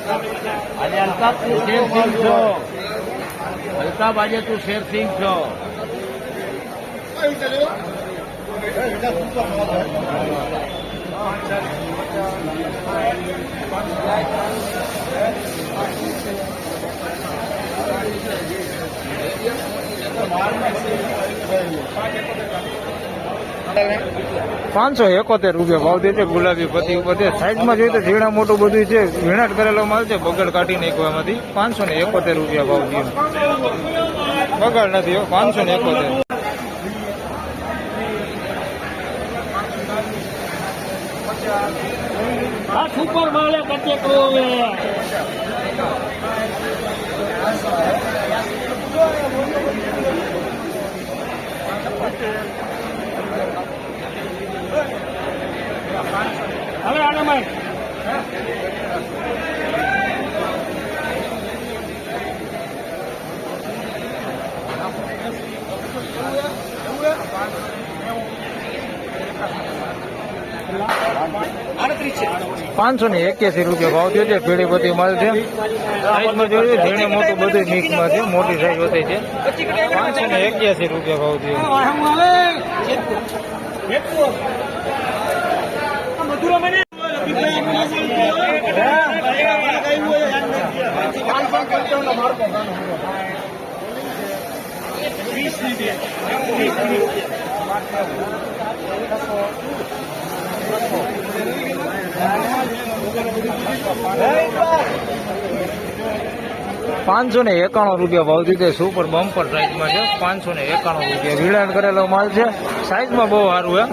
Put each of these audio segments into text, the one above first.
આજે અલ્તાફ તું શેરસિંહ છો, અલ્તાફ આજે તું શેરસિંહ છો. ₹571 ભાવ દે છે ગુલાબી પતિ ઉપર. સાઈડમાં જોઈએ તો ઝીણા મોટું બધું છે, ઝીણાટ કરેલો માલ છે, બગડ કાઢી નાખ્યો એમાંથી. ₹571 ભાવ દે, બગાડ નથી. 571. સુપર માલે કચે કરો હવે. હવે આનામાં ₹581 ભાવ થયો છે. પીળી બધી માલ છે. સાઈઝમાં જોયું ઝીણે મોટું બધું મિક્સમાં છે, મોટી સાઈઝ હોતી છે. ₹581 ભાવ થયો. ₹591 ભાવ દીધે. સુપર બમ્પર સાઈઝમાં છે. ₹591 વિલાણ કરેલો માલ છે. સાઈઝમાં બહુ સારું છે.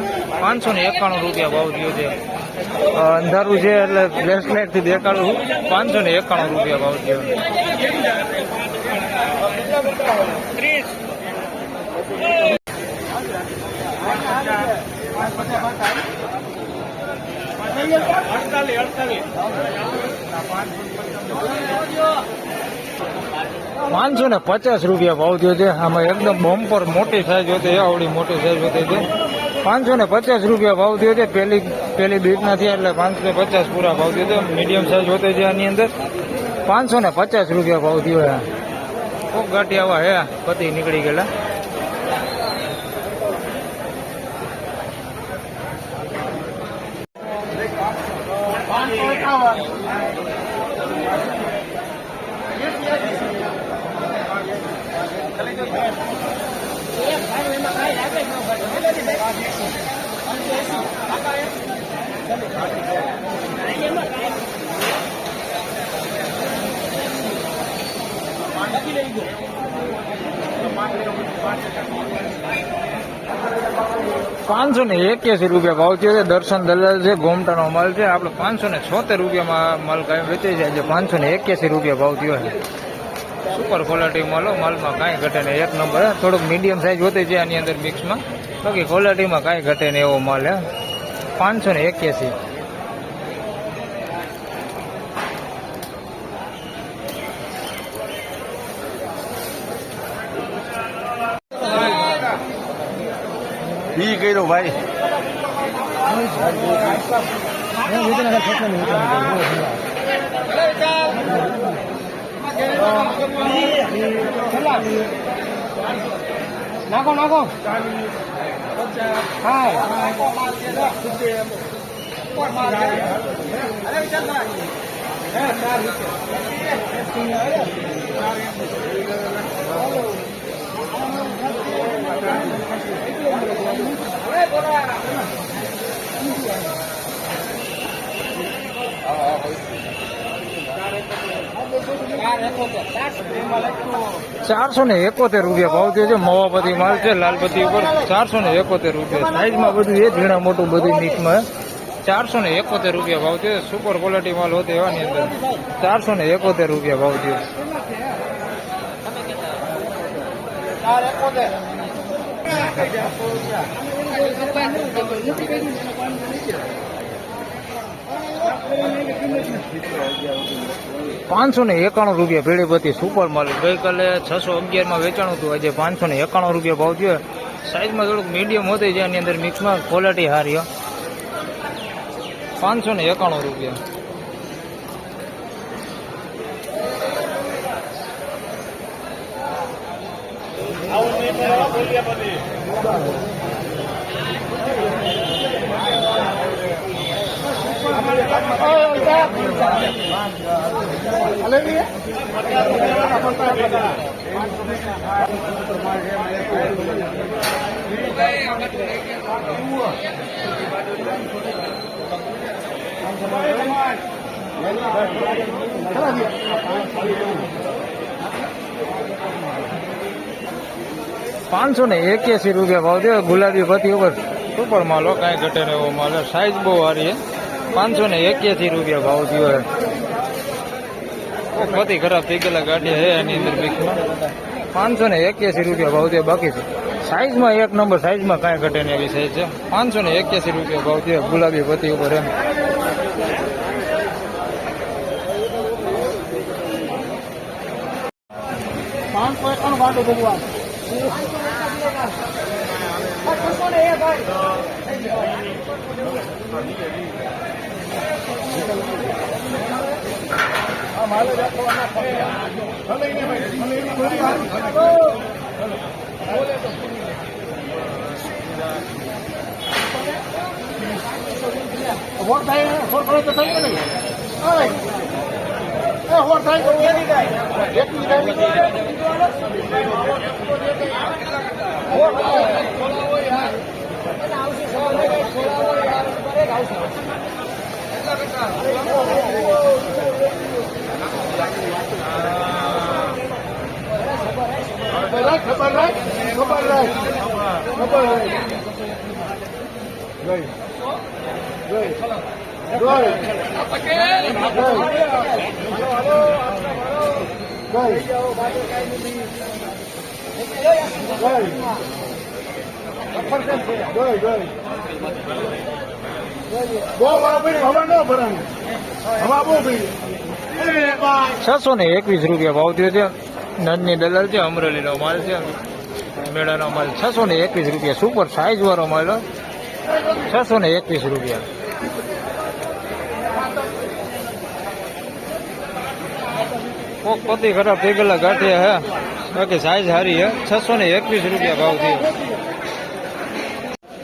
₹591 ભાવ થયો છે. અંધારું છે એટલે બ્રેસલેટ થી દેખાડું. ₹591 ભાવ થયો. ₹550 ભાવ થયો છે. આમાં એકદમ બમ્પર મોટી સાઈઝ હોતી, આવડી મોટી સાઈઝ હોતી છે. ₹550 ભાવ થયો છે. પેલી બીટ ના થયા એટલે 550 પૂરા ભાવ થયો છે. મીડિયમ સાઈઝ હોતી છે આની અંદર. ₹550 ભાવ થયો છે. કોક ગાંઠી આવા હે પતિ નીકળી ગયેલા. ₹581 ભાવ થયો છે. દર્શન દલાલ છે, ગોમટાનો માલ છે. આપણે ₹576 માલ કાયમ વેચે છે. આજે ₹581 ભાવ થયો છે. સુપર ક્વોલિટી માલો, માલમાં કાંઈ ઘટે નહીં, એક નંબર. થોડુંક મીડિયમ સાઈઝ હોતી છે આની અંદર મિક્સમાં, બાકી ક્વોલિટીમાં કાંઈ ઘટે નહીં એવો માલ હે. 581. ઈ કર્યો ભાઈ. નાખો નાખો. ₹471 ભાવ થયો છે. મવાપતિ માલ છે, લાલપતિ ઉપર. ₹471. સાઈઝમાં બધું એ ઝીણા મોટું બધું મિક્સમાં. ₹471 ભાવ છે. સુપર ક્વોલિટી માલ હોતો એવાની અંદર. ₹471 ભાવ થયો. ₹591 ભેળીપતિ સુપર માલ. ગઈકાલે 611 માં વેચાણું હતું, આજે ₹591 ભાવ થયો. સાઈઝમાં થોડુંક મીડિયમ હોતી છે એની અંદર મિક્સમાં, ક્વોલિટી સારી. ₹591. ₹581 ભાવ છે. ગુલાબી પતિ ઉપર સુપર માલ હો, કાંઈ ઘટે ને એવો માલ. સાઈઝ બહુ સારી છે. ₹581 ભાવ થયો છે. પતિ ખરાબ થઈ ગયેલા ગાંઠિયા છે એની અંદર મિક્સમાં. ₹581 ભાવ છે. બાકી છે સાઈઝમાં એક નંબર, સાઈઝમાં કાંઈ ઘટે ને એવી સાઈઝ છે. ₹581 ભાવ છે ગુલાબી પતિ ઉપર એમ. ₹621 ભાવ થયો છે. નંદની દલાલ છે, અમરેલીનો માલ છે, મેળાનો માલ. ₹621 સુપર સાઈઝ વાળો માલ. ₹621. કોક પતિ ખરાબ થઈ ગયેલા ગાંઠિયા હે, બાકી સાઈઝ સારી હે. ₹621 ભાવ થયો.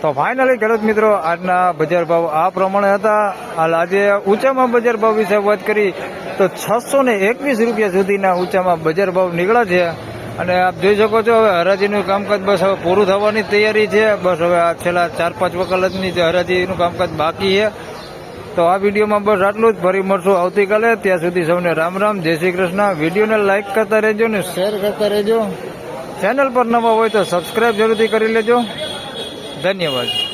તો ફાઇનલી ખેડૂત મિત્રો, આજના બજાર ભાવ આ પ્રમાણે હતા. હાલ આજે ઊંચામાં બજાર ભાવ વિશે વાત કરી તો ₹621 સુધીના ઊંચામાં બજાર ભાવ નીકળ્યા છે. અને આપ જોઈ શકો છો હવે હરાજીનું કામકાજ બસ હવે પૂરું થવાની તૈયારી છે. બસ હવે આ છેલ્લા 4-5 વકલતની જે હરાજીનું કામકાજ બાકી છે. તો આ વિડીયોમાં બસ આટલું જ. ફરી મળશું આવતીકાલે. ત્યાં સુધી સૌને રામ રામ, જય શ્રી કૃષ્ણ. વિડીયોને લાઇક કરતા રહેજો ને શેર કરતા રહેજો. ચેનલ પર નવા હોય તો સબસ્ક્રાઇબ જરૂરથી કરી લેજો. ધન્યવાદ.